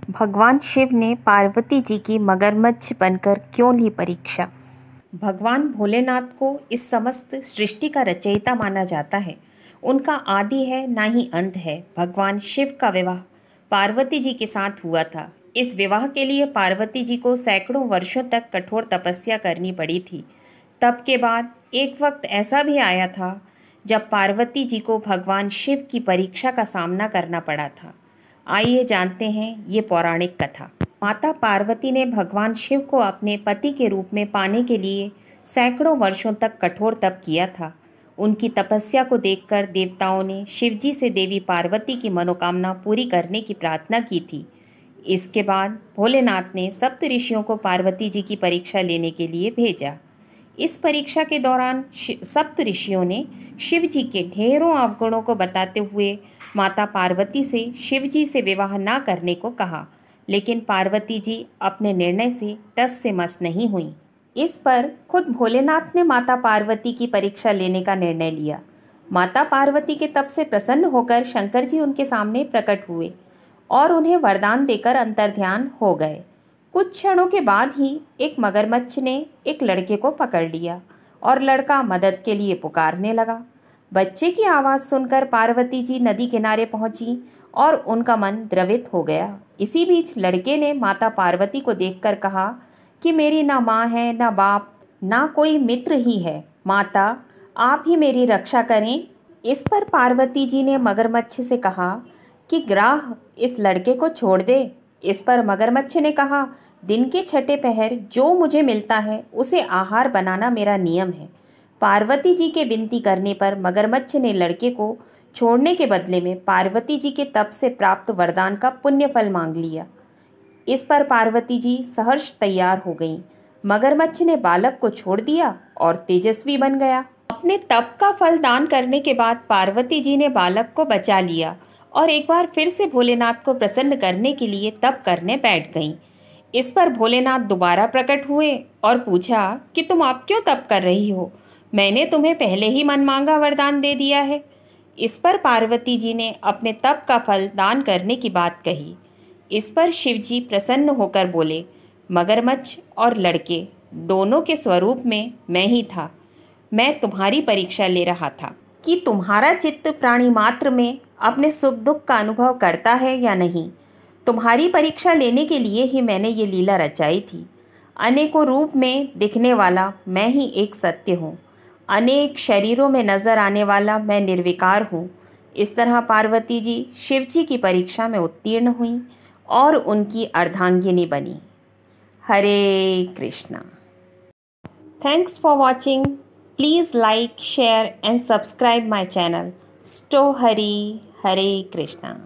भगवान शिव ने पार्वती जी की मगरमच्छ बनकर क्यों ली परीक्षा। भगवान भोलेनाथ को इस समस्त सृष्टि का रचयिता माना जाता है। उनका आदि है ना ही अंत है। भगवान शिव का विवाह पार्वती जी के साथ हुआ था। इस विवाह के लिए पार्वती जी को सैकड़ों वर्षों तक कठोर तपस्या करनी पड़ी थी। तब के बाद एक वक्त ऐसा भी आया था जब पार्वती जी को भगवान शिव की परीक्षा का सामना करना पड़ा था। आइए जानते हैं ये पौराणिक कथा। माता पार्वती ने भगवान शिव को अपने पति के रूप में पाने के लिए सैकड़ों वर्षों तक कठोर तप किया था। उनकी तपस्या को देखकर देवताओं ने शिवजी से देवी पार्वती की मनोकामना पूरी करने की प्रार्थना की थी। इसके बाद भोलेनाथ ने सप्त ऋषियों को पार्वती जी की परीक्षा लेने के लिए भेजा। इस परीक्षा के दौरान सप्त ऋषियों ने शिव जी के ढेरों अवगुणों को बताते हुए माता पार्वती से शिव जी से विवाह न करने को कहा, लेकिन पार्वती जी अपने निर्णय से टस से मस नहीं हुई। इस पर खुद भोलेनाथ ने माता पार्वती की परीक्षा लेने का निर्णय लिया। माता पार्वती के तप से प्रसन्न होकर शंकर जी उनके सामने प्रकट हुए और उन्हें वरदान देकर अंतर्ध्यान हो गए। कुछ क्षणों के बाद ही एक मगरमच्छ ने एक लड़के को पकड़ लिया और लड़का मदद के लिए पुकारने लगा। बच्चे की आवाज़ सुनकर पार्वती जी नदी किनारे पहुंची और उनका मन द्रवित हो गया। इसी बीच लड़के ने माता पार्वती को देखकर कहा कि मेरी ना माँ है, ना बाप, ना कोई मित्र ही है। माता, आप ही मेरी रक्षा करें। इस पर पार्वती जी ने मगरमच्छ से कहा कि ग्राह, इस लड़के को छोड़ दे। इस पर मगरमच्छ ने कहा, दिन के छठे पहर जो मुझे मिलता है उसे आहार बनाना मेरा नियम है। पार्वती जी के विनती करने पर मगरमच्छ ने लड़के को छोड़ने के बदले में पार्वती जी के तप से प्राप्त वरदान का पुण्य फल मांग लिया। इस पर पार्वती जी सहर्ष तैयार हो गईं। मगरमच्छ ने बालक को छोड़ दिया और तेजस्वी बन गया। अपने तप का फल दान करने के बाद पार्वती जी ने बालक को बचा लिया और एक बार फिर से भोलेनाथ को प्रसन्न करने के लिए तप करने बैठ गईं। इस पर भोलेनाथ दोबारा प्रकट हुए और पूछा कि तुम अब क्यों तप कर रही हो? मैंने तुम्हें पहले ही मनमांगा वरदान दे दिया है। इस पर पार्वती जी ने अपने तप का फल दान करने की बात कही। इस पर शिवजी प्रसन्न होकर बोले, मगरमच्छ और लड़के दोनों के स्वरूप में मैं ही था। मैं तुम्हारी परीक्षा ले रहा था कि तुम्हारा चित्त प्राणी मात्र में अपने सुख दुख का अनुभव करता है या नहीं। तुम्हारी परीक्षा लेने के लिए ही मैंने ये लीला रचाई थी। अनेकों रूप में दिखने वाला मैं ही एक सत्य हूँ। अनेक शरीरों में नजर आने वाला मैं निर्विकार हूँ। इस तरह पार्वती जी शिव जी की परीक्षा में उत्तीर्ण हुई और उनकी अर्धांगिनी बनी। Hare Krishna. Thanks for watching. Please like, share and subscribe my channel. स्टो हरि। हरे कृष्णा।